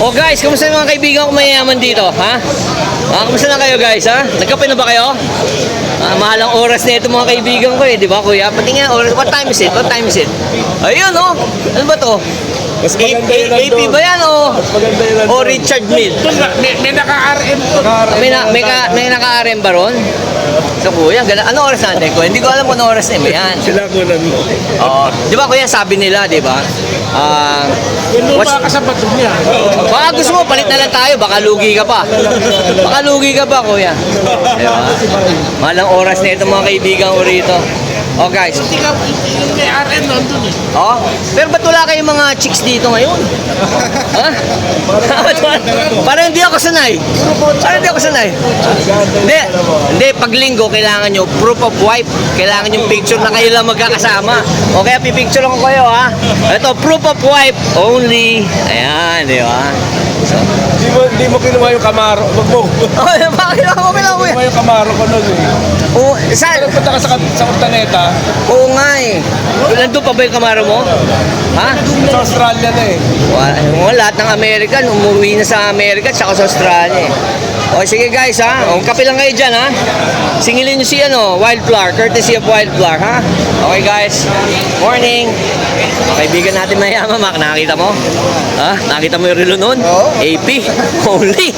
Oh guys, kumusta mga kaibigan ko mayayaman dito, ha? Kumusta na kayo guys, ha? Nagkape na ba kayo? Mahalang oras na ito mga kaibigan ko eh, di ba kuya? Pati nga oras, what time is it? What time is it? Ayun oh, ano ba to? Mas maganda yun lang AP doon. ba yan o? Mas maganda yun lang O doon. Richard Mille? May naka-RM to. May naka-RM ba ron? So kuya, ano oras natin ko? Hindi ko alam kung ano oras na yan. Sila kunan mo. Oo. Di ba kuya, sabi nila, di ba? Yung lupa ka sa bato niya. Baka gusto mo, palit na lang tayo. Baka lugi ka pa. Baka lugi ka pa, kuya. Diba? Malang oras na ito mga kaibigan ko rito. Oh guys. Hindi ka, yung may RM nandun eh. Oh, pero ba't wala kayong mga chicks dito ngayon? Ha? Parang hindi ako sanay. Parang hindi ako sanay. Hindi, pag linggo, kailangan nyo proof of wife. Kailangan yung picture na kayo lang magkakasama. O kaya pipicture ko kayo, ha? Ito, proof of wife only. Ayan, di ba? So, Hindi mo kinuha yung Camaro. Wag mo. oh, bakit ako kailangan ko Kinuha yan? yung Camaro ko nun eh. Oh, saan? Nagpunta ka sa Ortaneta. Oo nga eh. Nandun pa ba yung kamaro mo? Ha? Sa Australia na eh. Lahat ng American, umuwi na sa Amerika at sa Australia eh. O sige guys ha, o, kape lang kayo dyan ha. Singilin nyo si Wildflower, courtesy of Wildflower ha. Okay guys, morning. Kaibigan natin mayaman, Mac, nakita mo? Ha? Nakita mo yung relo nun? AP, only.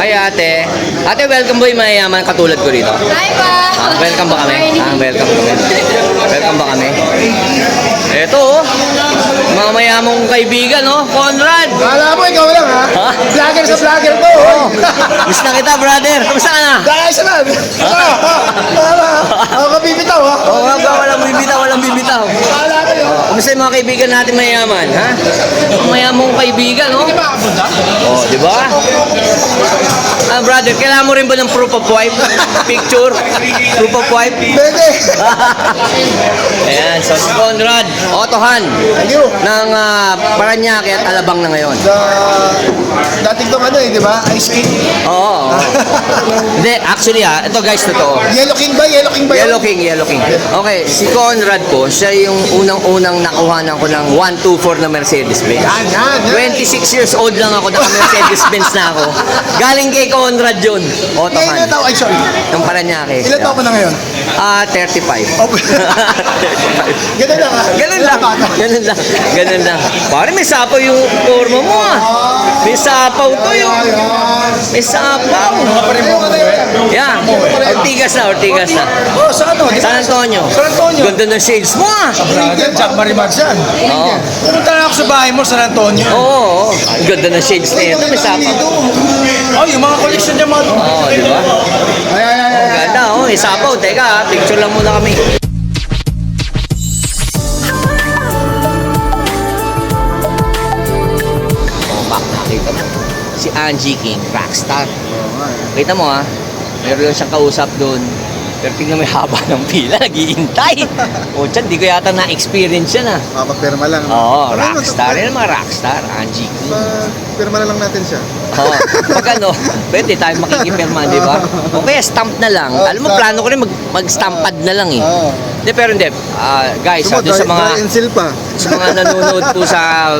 Hi ate. Ate, welcome boy mayayaman katulad ko rito. Hi pa! Welcome ba kami? Welcome kami. Welcome ba kami? Ito oh, mga mayamang kaibigan oh, Conrad. Kala mo, ikaw lang ha? Ha? Vlogger sa vlogger ko. Oh, miss na kita brother. Kamusta ka na? Dahil sa lang. Ako ka bibitaw ha? Oo nga ba, walang bibitaw, walang bibitaw. Kala ko yun. Kumusta yung mga kaibigan natin mayaman, ha? Mga mayamang kaibigan, oh. Hindi ba kapunta? Oh, di ba? Brother, kailangan mo rin ba ng proof of wife? Picture? Proof of wife? Pwede. Ayan, so si Conrad, Otohan, Thank you. ng Paranaque at Alabang na ngayon. Dating tong ano eh, di ba? Ice King. Oo. Hindi, actually ito guys, totoo. Yellow King ba? Yellow King ba yun? Yellow King. Okay, si Conrad po, siya yung unang-unang nakuhanan ko ng 124 na Mercedes-Benz. Yan. 26 years old lang ako, naka-Mercedes-Benz na ako. Galing kay Conrad yun, Ilan Otohan. tao? Ay, sorry. Ng Paranaque. Ilan tao ko na ngayon? 35. Oh, Ganun lang ha? Ganun lang. Pare, may sapaw yung forma mo May sapaw to yung. May sapaw. Yeah. Ortigas na. Oh, sa ano? San Antonio. San Antonio. Ganda ng shades mo Jack Marimax yan. Oo. Pumunta na ako sa bahay mo, San Antonio. Oo. Ang ganda ng shades na ito. May sapaw. Oh, yung mga collection niya mga... Oo, di ba? Ang ganda, may sapaw. Teka, picture lang muna kami. Nakita mo, si Angie King, rockstar. Kita mo meron lang siyang kausap doon. Pero tingnan mo yung haba ng pila, naghihintay. O dyan, di ko yata na-experience yan Papapirma lang. Oo, rockstar. Yan ang mga rockstar, Angie King. Pirma na lang natin siya. Oo, pag pwede tayo makikipirma, di ba? O kaya stamp na lang. Alam mo, plano ko rin mag-stampad na lang eh. Hindi, pero hindi. Guys, doon sa mga... Dry and seal pa. Sa mga nanonood po sa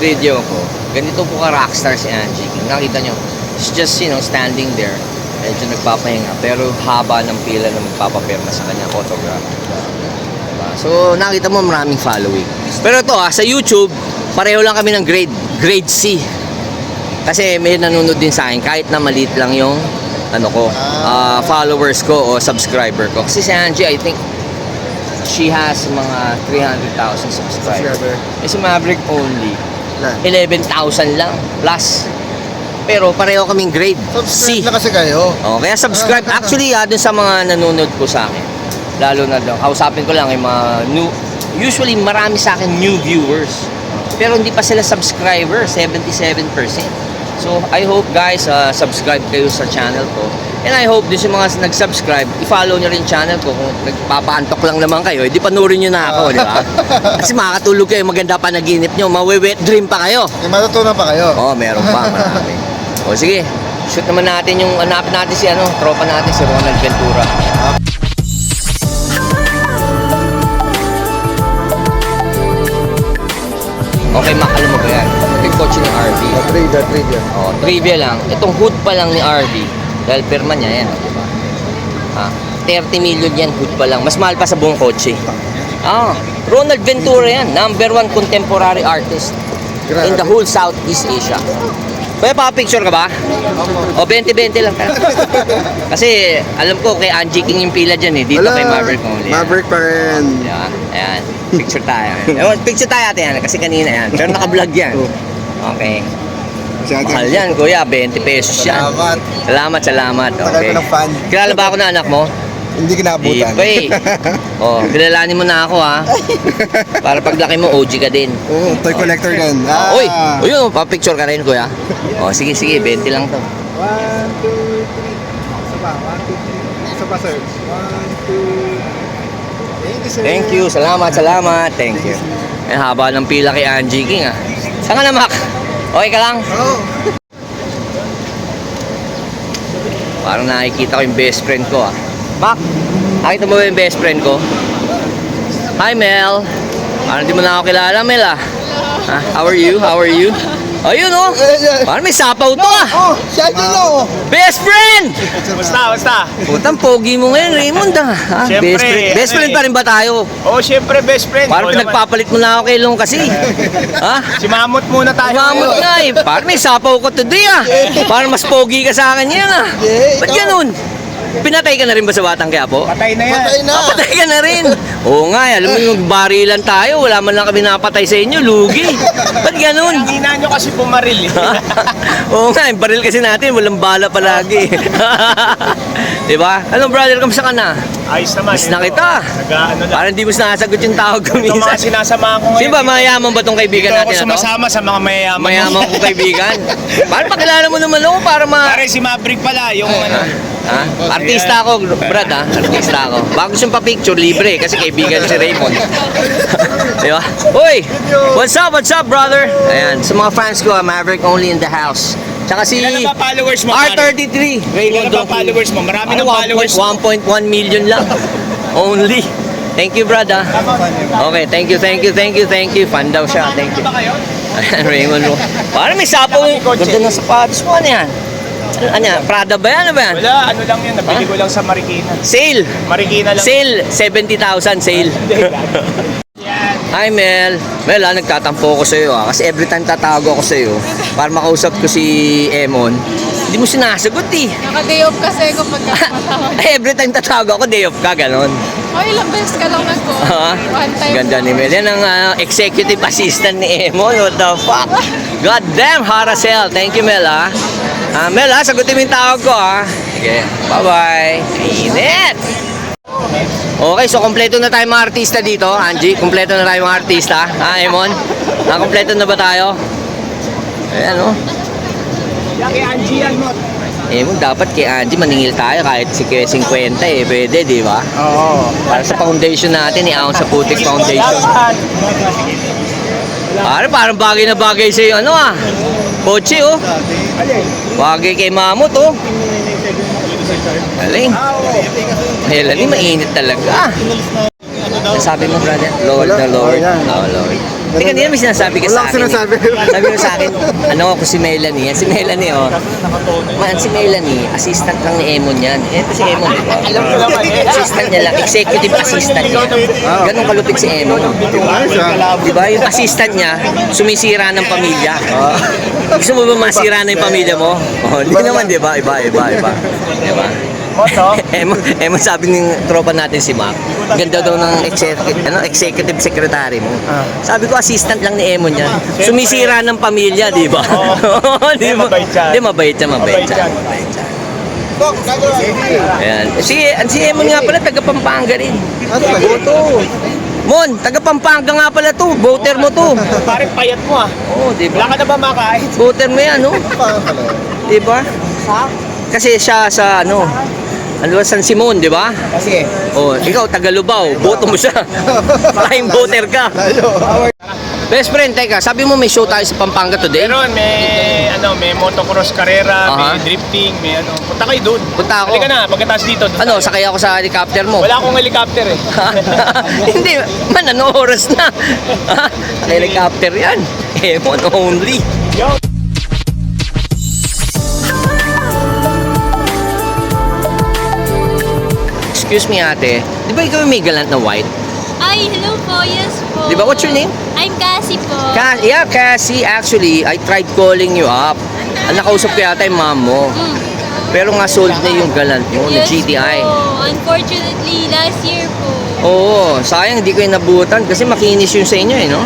video ko, ganito po ka rockstar si Angie King. Nakita nyo, she's just, standing there. Medyo nagpapahinga. Pero haba ng pila na magpapapirma sa kanyang autograph. Diba? So, nakita mo maraming following. Pero ito sa YouTube, pareho lang kami ng grade C. Kasi may nanonood din sa akin, kahit na maliit lang yung followers ko o subscriber ko. Kasi si Angie, I think, she has mga 300,000 subscribers. Eh si Maverick only 11,000 lang plus. Pero pareho kaming grade C. Subscribe na kasi kayo. Kaya subscribe. Actually, dun sa mga nanonood po sa akin, lalo na doon, kausapin ko lang yung mga new, usually marami sa akin new viewers. Pero hindi pa sila subscriber, 77%. So, I hope guys, subscribe kayo sa channel ko. And I hope din sa mga nag-subscribe, i-follow nyo rin channel ko. Kung nagpapaantok lang naman kayo, di panurin nyo na ako, di ba? Kasi makakatulog kayo, maganda pa naginip nyo, mawe-wet dream pa kayo. May matutunan pa kayo. Meron pa, marami. O sige, shoot naman natin yung, hanapin natin si tropa natin, si Ronald Ventura. Okay, Mac, alam mo ba yan? kotse ni RV. Trivia. Oh, trivia lang. Itong hood pa lang ni RV. Dahil pirma niya yan, di ba? 30 million yan, hood pa lang. Mas mahal pa sa buong kotse. Ronald Ventura yan. #1 contemporary artist in the whole Southeast Asia. Kuya, pa-picture ka ba? O, 20-20 lang tayo. Kasi, alam ko, kay Angie King yung pila dyan eh. Dito kay Maverick only. Maverick pa rin. Ayan, ayan. Picture tayo. Picture tayo ate yan, kasi kanina yan. Pero naka-vlog yan. Okay. Mahal yan, kuya. 20 pesos yan. Salamat. Tagal Okay. ko ng fan. Kilala ba ako na anak mo? Hindi Di kinabutan. pa eh. Oh, kilalanin mo na ako ha. Para paglaki mo, OG ka din. Oo, toy collector din. Uy, yun, pa-picture ka rin, kuya. Oh, sige, 20 lang to. 1, 2, 3. Isa pa, 1, 2, 3. Isa pa, sir. 1, 2. Thank you, salamat. Thank you. Eh, haba ng pila kay Angie King ah. Saan ka na, Mac? Okay ka lang? Oo. Parang nakikita ko yung best friend ko ah. Mac, nakita mo ba yung best friend ko? Hi Mel. Parang di mo na ako kilala, Mel ah. How are you? Ayun oh. Parang may sapaw to ah. Oh, siya din oh. Best friend! Basta. Putang pogi mo ngayon, Raymond ah. Siyempre, Best friend pa rin ba tayo? Oo, syempre, best friend. Parang Oo naman. pinagpapalit mo na ako kay Long kasi. Ha? Si Mamot muna tayo. Mamot ngayon. nga eh. Parang may sapaw ko today ah. Parang mas pogi ka sa akin yan ah. Ba't ganun? Pinatay ka na rin ba sa Batang Quiapo? Patay na yan. Patay na. Patay ka na rin. Oo nga, alam mo yung barilan tayo, wala man lang kami napatay sa inyo, lugi. Ba't ganun? Ang hina nyo kasi pumaril eh. Oo nga, yung baril kasi natin, walang bala palagi. Diba? Anong brother, kamusta ka na? Ayos naman. Miss na kita. Nag-ano lang. Parang di mo sinasagot yung tawag ko Ito mga minsan. sinasama ko ngayon. Sino ba, mayaman ba tong kaibigan Dito ako natin na to? sumasama sa mga mayayaman. Mayaman kong kaibigan. Parang pakilala mo naman ako para Pare, si Maverick pala, yung ano. Ha? Artista ako, Brad ha? Artista ako. Baka gusto pa picture, libre kasi kaibigan si Raymond. Di ba? Uy! What's up, brother? Ayan, sa mga fans ko, Maverick only in the house. Tsaka si Ilan na ba followers mo, pare? R33, Ilan Raymond na ba Doki. followers mo? Marami Ano, ng followers mo. 1.1 million lang. Only. Thank you, brad ha? Okay, thank you. Fan daw siya. Thank you. Ano ba kayo? Ayan, Raymond. Parang may sapaw. Ganda ng sapatos mo. Ano yan? Ano yan? Prada ba yan? Ano ba yan? Wala, ano lang yan. Nabili ko lang sa Marikina. Sale! Marikina lang. Sale! 70,000 sale. Hi Mel. Mel nagtatampo ko sa iyo kasi every time tatago ako sa iyo para makausap ko si Emon. Hindi mo sinasagot eh. Naka-day off kasi kung pagkamatawag. Every time tatago ako, day off ka, ganon. O, ilang beses ka lang nag-go. One time. Ganda ni Mel. Yan ang executive assistant ni Emon. What the fuck? God damn, hot as hell. Thank you Mel Mel sagutin mo yung tawag ko Okay, bye-bye. Init! Okay, so kompleto na tayo mga artista dito, Angie. Kompleto na tayo mga artista. Emon? Kompleto na ba tayo? Ayan, Kay Angie yan mo. Emon, dapat kay Angie maningil tayo kahit si 50 eh. Pwede, di ba? Oo. Para sa foundation natin, iaon sa Putik Foundation. Parang bagay na bagay sa'yo, kotse, Bagay kay Mamot, Galing. Melanie, mainit talaga. Sabi mo, brother? Lord the Lord. Oh, Lord. Teka, hindi naman sinasabi ka sa Wala akin. akong sinasabi. Sabi mo sa akin, ako si Melanie. Si Melanie, si Melanie, assistant lang ni Emon yan. Ito si Emon, di ba? Alam ko naman Assistant niya lang, executive assistant niya. Ganun kalupit si Emon. Di ba? Yung assistant niya, sumisira ng pamilya. Gusto mo ba masira na yung pamilya mo? Hindi naman, di ba? Iba. Di ba? Emon, sabi ng tropa natin si Mac, ganda daw ng executive secretary mo. Sabi ko, assistant lang ni Emon yan. Sumisira ng pamilya, di ba? Di ba? Di, mabait siya. Ayan. Si Emon nga pala, taga Pampanga rin. Boto. Mon, taga Pampanga nga pala to. Voter mo to. Pare, payat mo Oo, di Wala ba? ka na ba makain? Voter mo yan, Di ba? Kasi siya sa San Simon, di ba? Kasi. Oh, ikaw taga Lubao, boto mo siya. Prime voter ka. Best friend, teka, sabi mo may show tayo sa Pampanga today? Meron, may motocross karera, may drifting, may Punta kayo doon. Punta ako. Halika na, pagkatapos dito. Sakay ako sa helicopter mo. Wala akong helicopter eh. Hindi, oras na? Helicopter yan. Emon only. Excuse me ate, di ba ikaw yung may galant na white? Ay, hello po. Yes po. Di ba? What's your name? I'm Cassie po. Yeah, Cassie, actually, I tried calling you up. Ang nakausap ko yata yung mom mo. Pero nga sold na yung galant mo, na Yes GTI. po. Unfortunately, last year po. Oo, sayang hindi ko yung nabutan kasi makinis yun sa inyo eh, no?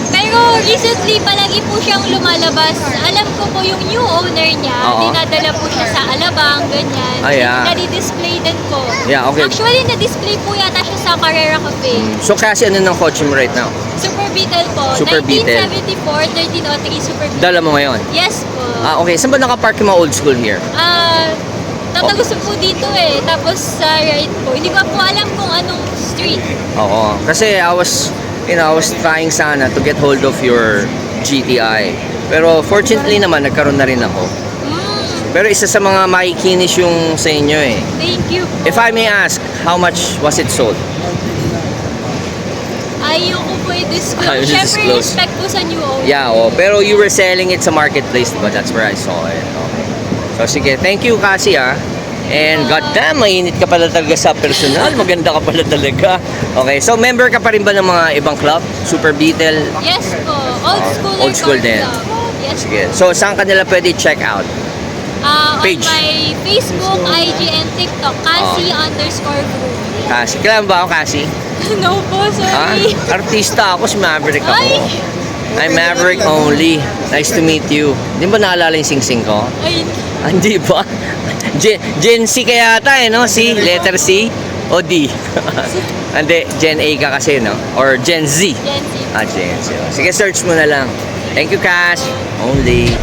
Pero recently, palagi po siyang lumalabas. Alam ko po yung new owner niya. Oo. Dinadala po siya sa Alabang, ganyan. Ah, yeah. Nadi-display din po. Yeah, okay. Actually, na-display po yata siya sa Carrera Cafe. So kasi ano ng kotse mo right now? Super Beetle po. Super Beetle. 1974, 1303 Super Beetle. Dala mo ngayon? Yes po. Ah, okay. Saan ba nakapark yung mga old school here? Tatagusog po dito eh. Tapos sa right po. Hindi ko po alam kung anong street. Oo. Kasi I was trying sana to get hold of your GTI. Pero fortunately naman, nagkaroon na rin ako. Pero isa sa mga makikinis yung sa inyo eh. Thank you po. If I may ask, how much was it sold? Ayoko po i-disclose. Ayaw Siyempre, i-disclose. respect po sa new owner. Yeah, oh. Pero you were selling it sa marketplace, diba? That's where I saw it. Okay. So sige, thank you Cassie ah. And goddamn, mainit ka pala talaga sa personal. Maganda ka pala talaga. Okay, so member ka pa rin ba ng mga ibang club? Super Beetle? Yes po. Old school. Old school din. Yes Sige. So saan ka nila pwede check out? Page. On my Facebook, IG, and TikTok. Cassie_group. Cassie. Kailan ba ako, Cassie? No po, Ha? sorry. Artista ako, si Maverick ako. Ay! I'm Maverick only. Nice to meet you. Di ba naalala yung sing-sing ko? Ay, Hindi ba? Gen C kaya ata eh, no? C? Letter C? O D? Hindi, Gen A ka kasi, no? Or Gen Z? Gen Z. Gen Z. Sige, search mo na lang. Thank you, Cash. Only.